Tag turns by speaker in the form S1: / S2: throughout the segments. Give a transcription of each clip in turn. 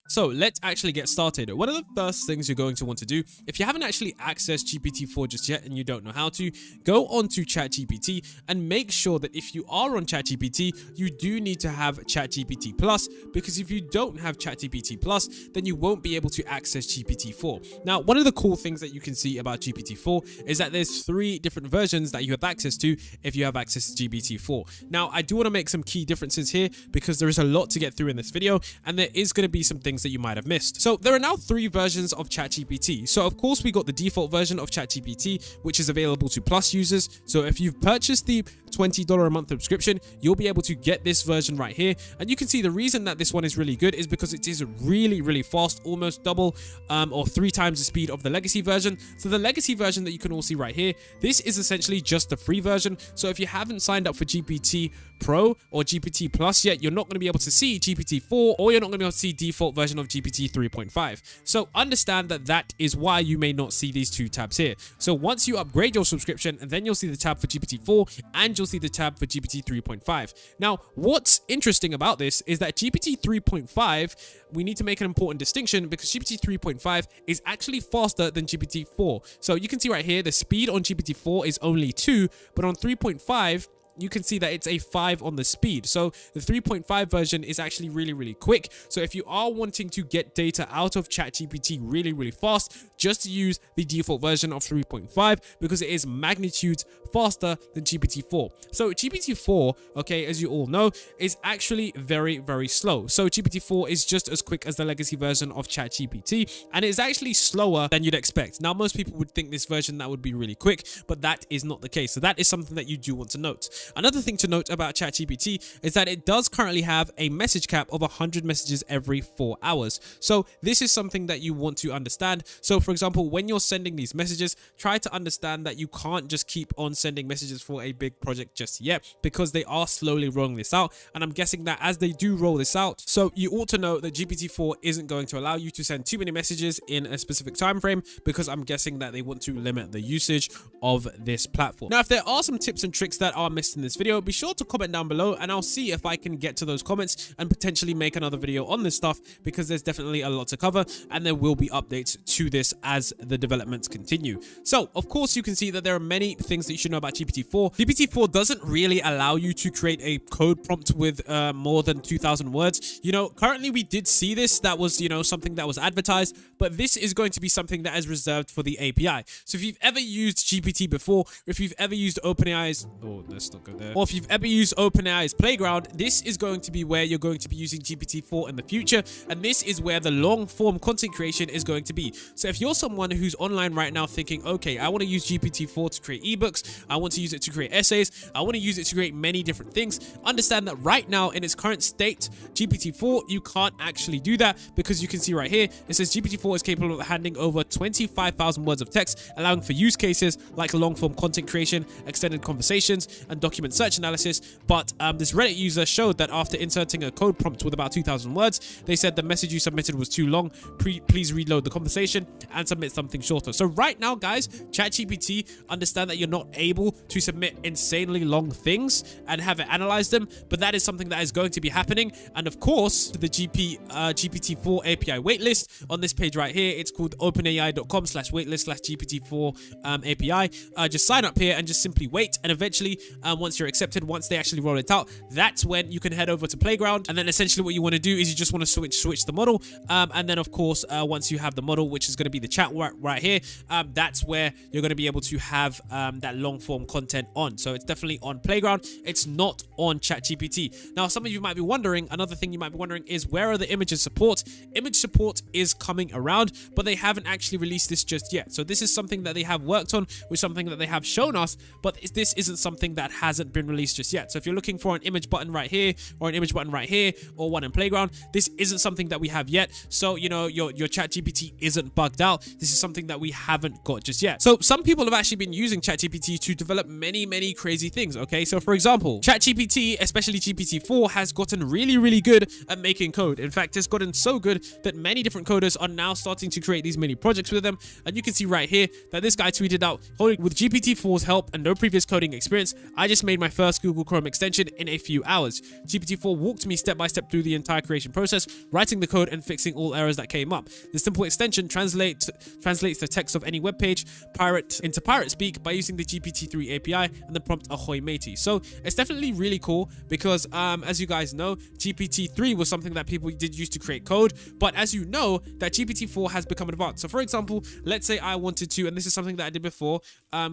S1: So let's actually get started. One of the first things you're going to want to do, if you haven't actually accessed GPT-4 just yet and you don't know how to, go onto ChatGPT and make sure that if you are on ChatGPT, you do need to have ChatGPT Plus, because if you don't have ChatGPT Plus, then you won't be able to access GPT-4. Now, one of the cool things that you can see about GPT-4 is that there's 3 different versions that you have access to if you have access to GPT-4. Now, I do want to make some key differences here because there is a lot to get through in this video, and there is going to be some things that you might have missed. So there are now 3 versions of ChatGPT. So of course we got the default version of ChatGPT, which is available to Plus users. So if you've purchased the $20 a month subscription, you'll be able to get this version right here. And you can see the reason that this one is really good is because it is really fast, almost double or 3 times the speed of the legacy version. So the legacy version that you can all see right here, this is essentially just the free version. So if you haven't signed up for GPT Pro or GPT Plus yet, you're not going to be able to see GPT-4, or you're not going to be able to see default version of GPT 3.5. So understand that that is why you may not see these 2 tabs here. So once you upgrade your subscription, and then you'll see the tab for GPT-4 and you'll see the tab for GPT 3.5. Now, what's interesting about this is that GPT 3.5, we need to make an important distinction because GPT 3.5 is actually faster than GPT-4. So you can see right here, the speed on GPT-4 is only 2, but on 3.5, you can see that it's a 5 on the speed. So the 3.5 version is actually really quick. So if you are wanting to get data out of ChatGPT really fast, just use the default version of 3.5 because it is magnitudes faster than GPT-4. So GPT-4, okay, as you all know, is actually very slow. So GPT-4 is just as quick as the legacy version of ChatGPT, and it is actually slower than you'd expect. Now, most people would think this version that would be really quick, but that is not the case. So that is something that you do want to note. Another thing to note about ChatGPT is that it does currently have a message cap of 100 messages every 4 hours. So this is something that you want to understand. So for example, when you're sending these messages, try to understand that you can't just keep on sending messages for a big project just yet, because they are slowly rolling this out. And I'm guessing that as they do roll this out, so you ought to know that GPT-4 isn't going to allow you to send too many messages in a specific time frame, because I'm guessing that they want to limit the usage of this platform. Now, if there are some tips and tricks that are missed in this video, be sure to comment down below and I'll see if I can get to those comments and potentially make another video on this stuff, because there's definitely a lot to cover and there will be updates to this as the developments continue. So of course you can see that there are many things that you should know about GPT-4. GPT-4 doesn't really allow you to create a code prompt with more than 2,000 words. You know, currently we did see this, that was, you know, something that was advertised, but this is going to be something that is reserved for the API. So if you've ever used GPT before, if you've ever used OpenAI's, let's not go there, or if you've ever used OpenAI's Playground, this is going to be where you're going to be using GPT-4 in the future, and this is where the long form content creation is going to be. So if you're someone who's online right now thinking, okay, I want to use GPT-4 to create ebooks, I want to use it to create essays, I want to use it to create many different things, understand that right now in its current state, GPT-4, you can't actually do that, because you can see right here, it says GPT-4 is capable of handling over 25,000 words of text, allowing for use cases like long form content creation, extended conversations, and document search analysis. But this Reddit user showed that after inserting a code prompt with about 2,000 words, they said the message you submitted was too long. Please reload the conversation and submit something shorter. So right now, guys, ChatGPT, understand that you're not able to submit insanely long things and have it analyze them, but that is something that is going to be happening. And of course, the GPT-4 API waitlist on this page right here, it's called openai.com/waitlist/GPT-4 API. Just sign up here and just simply wait, and eventually once you're accepted, once they actually roll it out, that's when you can head over to Playground. And then essentially what you want to do is you just want to switch the model, and then of course once you have the model, which is going to be the chat right here, that's where you're going to be able to have that long form content on. So it's definitely on Playground, it's not on ChatGPT. Now some of you might be wondering, another thing you might be wondering is, where are the images support? Image support is coming around, but they haven't actually released this just yet. So this is something that they have worked on, with something that they have shown us, but this isn't something that hasn't been released just yet. So if you're looking for an image button right here, or an image button right here, or one in Playground, this isn't something that we have yet. So you know, your ChatGPT isn't bugged out. This is something that we haven't got just yet. So some people have actually been using ChatGPT to develop many crazy things. Okay, so for example, ChatGPT, especially GPT-4, has gotten really good at making code. In fact, it's gotten so good that many different coders are now starting to create these mini projects with them. And you can see right here that this guy tweeted out, "With GPT-4's help and no previous coding experience, I just just made my first Google Chrome extension in a few hours. GPT-4 walked me step by step through the entire creation process, writing the code and fixing all errors that came up. The simple extension translates the text of any web page into pirate speak by using the GPT-3 API and the prompt ahoy matey. So it's definitely really cool because as you guys know, GPT-3 was something that people did use to create code, but as you know, that GPT-4 has become advanced. So for example, let's say I wanted to, and this is something that I did before,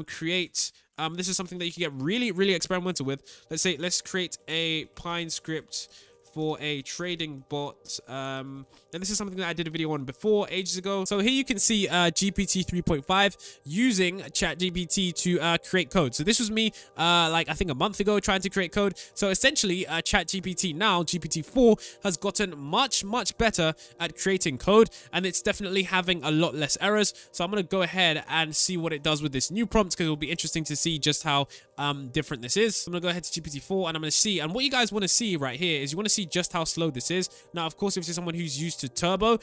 S1: create this is something that you can get really experimental with. Let's create a Pine script for a trading bot, and this is something that I did a video on before ages ago. So here you can see GPT 3.5 using ChatGPT to create code. So this was me like I think a month ago trying to create code. So essentially ChatGPT now, GPT-4, has gotten much better at creating code, and it's definitely having a lot less errors. So I'm gonna go ahead and see what it does with this new prompt, because it will be interesting to see just how different this is. So I'm gonna go ahead to GPT-4 and I'm gonna see, and what you guys want to see right here is you want to see just how slow this is. Now of course, if you're someone who's used to turbo,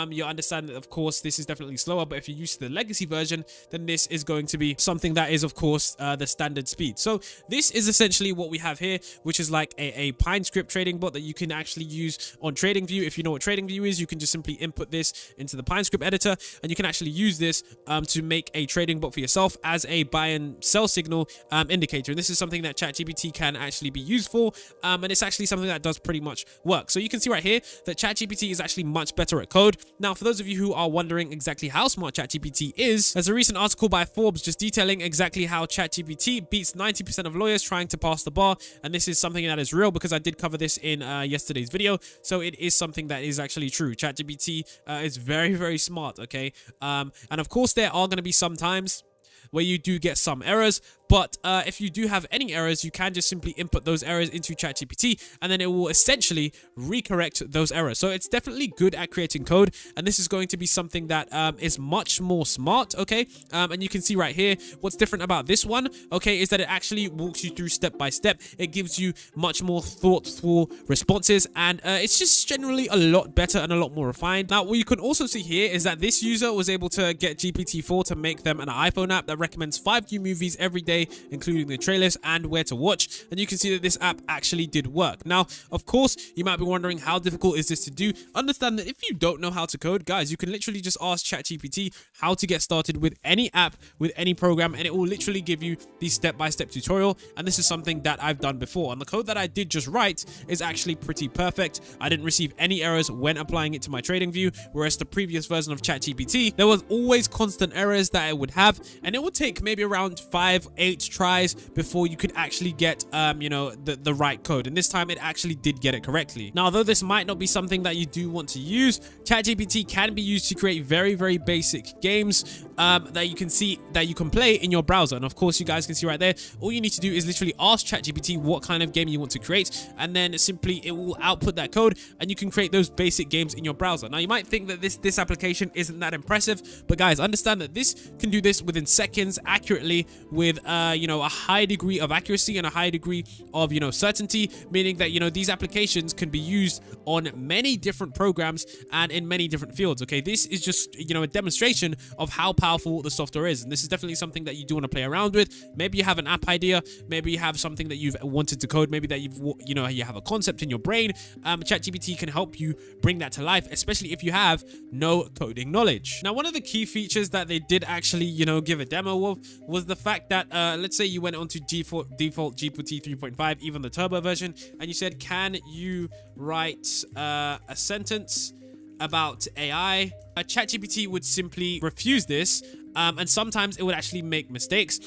S1: you understand that of course this is definitely slower, but if you're used to the legacy version, then this is going to be something that is of course the standard speed. So this is essentially what we have here, which is like a Pine script trading bot that you can actually use on TradingView. If you know what TradingView is, you can just simply input this into the Pine script editor, and you can actually use this to make a trading bot for yourself as a buy and sell signal indicator. And this is something that ChatGPT can actually be used for, and it's actually something that does pretty much work. So you can see right here that ChatGPT is actually much better at code. Now, for those of you who are wondering exactly how smart ChatGPT is, there's a recent article by Forbes just detailing exactly how ChatGPT beats 90% of lawyers trying to pass the bar, and this is something that is real because I did cover this in yesterday's video. So it is something that is actually true. ChatGPT is very smart, okay? And of course, there are going to be some times where you do get some errors, but if you do have any errors, you can just simply input those errors into ChatGPT, and then it will essentially recorrect those errors. So it's definitely good at creating code, and this is going to be something that is much more smart, okay? And you can see right here, what's different about this one, okay, is that it actually walks you through step by step. It gives you much more thoughtful responses, and it's just generally a lot better and a lot more refined. Now, what you can also see here is that this user was able to get GPT-4 to make them an iPhone app that recommends 5 new movies every day, including the trailers and where to watch, and you can see that this app actually did work. Now of course, you might be wondering how difficult is this to do. Understand that if you don't know how to code, guys, you can literally just ask ChatGPT how to get started with any app, with any program, and it will literally give you the step-by-step tutorial. And this is something that I've done before, and the code that I did just write is actually pretty perfect. I didn't receive any errors when applying it to my TradingView, whereas the previous version of ChatGPT, there was always constant errors that it would have, and it would take maybe around 5-8 tries before you could actually get you know, the right code. And this time it actually did get it correctly. Now, although this might not be something that you do want to use, ChatGPT can be used to create very basic games that you can see that you can play in your browser. And of course, you guys can see right there, all you need to do is literally ask ChatGPT what kind of game you want to create, and then simply it will output that code, and you can create those basic games in your browser. Now you might think that this application isn't that impressive, but guys, understand that this can do this within seconds accurately with you know, a high degree of accuracy and a high degree of, you know, certainty, meaning that, you know, these applications can be used on many different programs and in many different fields. Okay, this is just, you know, a demonstration of how powerful the software is, and this is definitely something that you do want to play around with. Maybe you have an app idea, maybe you have something that you've wanted to code, maybe that you know, you have a concept in your brain. ChatGPT can help you bring that to life, especially if you have no coding knowledge. Now, one of the key features that they did actually, you know, give a demo of was the fact that let's say you went onto default GPT 3.5, even the turbo version, and you said, can you write a sentence about AI? ChatGPT would simply refuse this, and sometimes it would actually make mistakes.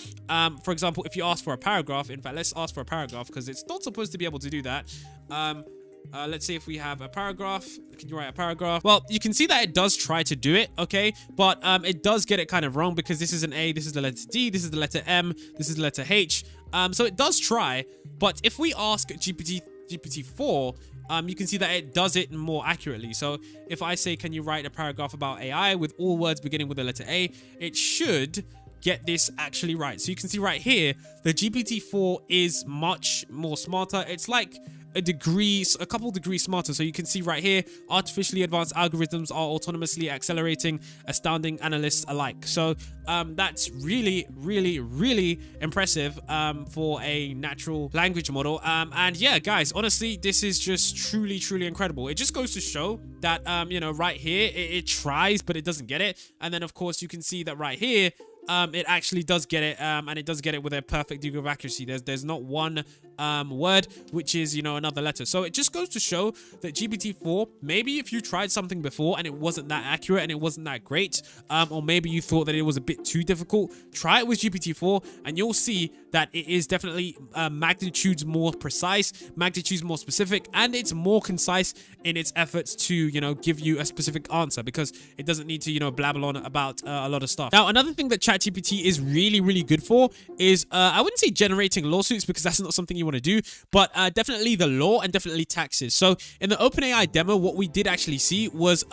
S1: For example, if you ask for a paragraph, in fact, let's ask for a paragraph because it's not supposed to be able to do that. Let's say if we have a paragraph, can you write a paragraph? Well, you can see that it does try to do it, okay? But it does get it kind of wrong because this is an A, this is the letter D, this is the letter M, this is the letter H. So it does try, but if we ask GPT-4, you can see that it does it more accurately. So if I say, can you write a paragraph about AI with all words beginning with the letter A, it should get this actually right. So you can see right here, the GPT-4 is much more smarter. It's like a couple degrees smarter. So you can see right here, artificially advanced algorithms are autonomously accelerating, astounding analysts alike. So that's really, really, really impressive for a natural language model. And yeah, guys, honestly, this is just truly, truly incredible. It just goes to show that, you know, right here, it tries, but it doesn't get it. And then, of course, you can see that right here, it actually does get it, and it does get it with a perfect degree of accuracy. There's not one word which is, you know, another letter. So it just goes to show that GPT-4, maybe if you tried something before and it wasn't that accurate and it wasn't that great, or maybe you thought that it was a bit too difficult, try it with GPT-4 and you'll see that it is definitely magnitudes more precise, magnitudes more specific, and it's more concise in its efforts to, you know, give you a specific answer, because it doesn't need to, you know, blabble on about a lot of stuff. Now, another thing that ChatGPT is really, really good for is, I wouldn't say generating lawsuits, because that's not something you want to do, but definitely the law and definitely taxes. So in the OpenAI demo, what we did actually see was,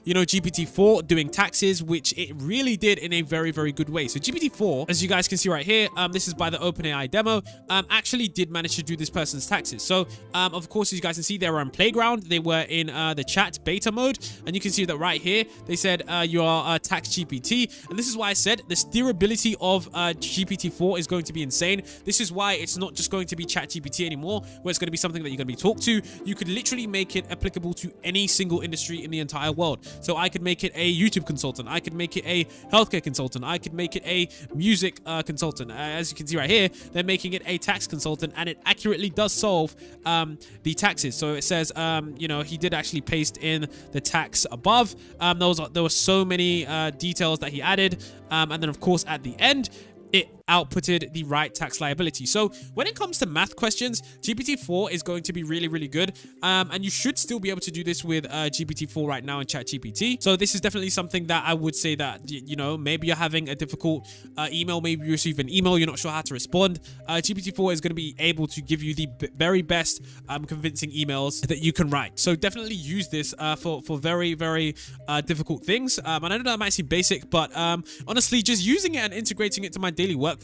S1: you know, GPT-4 doing taxes, which it really did in a very, very good way. So GPT-4, as you guys can see right here, this is by the OpenAI demo, actually did manage to do this person's taxes. So of course, as you guys can see, they were on Playground, they were in the chat beta mode, and you can see that right here they said you are tax GPT, and this is why I said the steerability of GPT-4 is going to be insane. This is why it's not just going to be chat GPT anymore, where it's going to be something that you're going to be talked to. You could literally make it applicable to any single industry in the entire world. So I could make it a YouTube consultant, I could make it a healthcare consultant, I could make it a music consultant. As you can see right here, they're making it a tax consultant, and it accurately does solve the taxes. So it says, you know, he did actually paste in the tax above. There were so many details that he added, and then of course at the end, it outputted the right tax liability. So when it comes to math questions, GPT-4 is going to be really, really good. And you should still be able to do this with GPT-4 right now in ChatGPT. So this is definitely something that I would say that, you know, maybe you're having a difficult email, maybe you receive an email, you're not sure how to respond. GPT-4 is going to be able to give you the very best convincing emails that you can write. So definitely use this for very, very difficult things. And I know that might seem basic, but honestly, just using it and integrating it to my daily workflow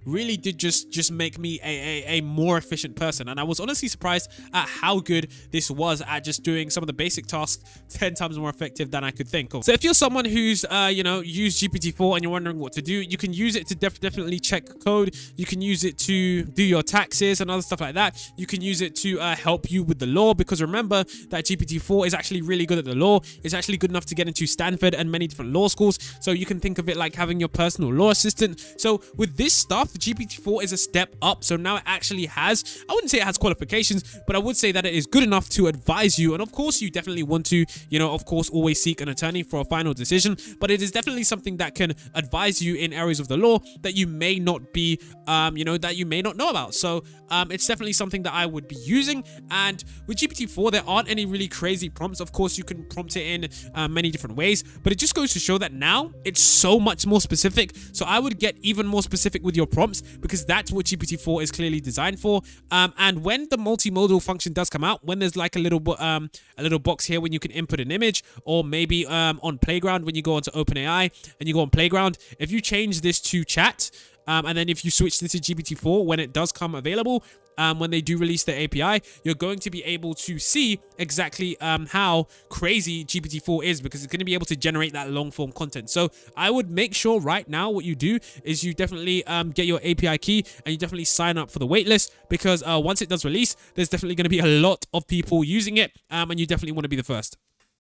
S1: really did just make me a more efficient person. And I was honestly surprised at how good this was at just doing some of the basic tasks 10 times more effective than I could think of. So if you're someone who's you know, used GPT-4 and you're wondering what to do, you can use it to definitely check code. You can use it to do your taxes and other stuff like that. You can use it to help you with the law, because remember that GPT-4 is actually really good at the law. It's actually good enough to get into Stanford and many different law schools. So you can think of it like having your personal law assistant. So with this stuff, the GPT-4 is a step up. So now it actually has, I wouldn't say it has qualifications, but I would say that it is good enough to advise you. And of course, you definitely want to, you know, of course, always seek an attorney for a final decision. But it is definitely something that can advise you in areas of the law that you may not be, you know, that you may not know about. So it's definitely something that I would be using. And with GPT-4, there aren't any really crazy prompts. Of course, you can prompt it in many different ways, but it just goes to show that now it's so much more specific. So I would get even more specific with your prompts, because that's what GPT-4 is clearly designed for. And when the multimodal function does come out, when there's like a little box here when you can input an image, or maybe on Playground, when you go onto OpenAI and you go on Playground, if you change this to chat, and then if you switch this to GPT-4 when it does come available, when they do release the API, you're going to be able to see exactly how crazy GPT-4 is, because it's going to be able to generate that long form content. So I would make sure right now what you do is you definitely get your API key, and you definitely sign up for the waitlist, because once it does release, there's definitely going to be a lot of people using it, and you definitely want to be the first.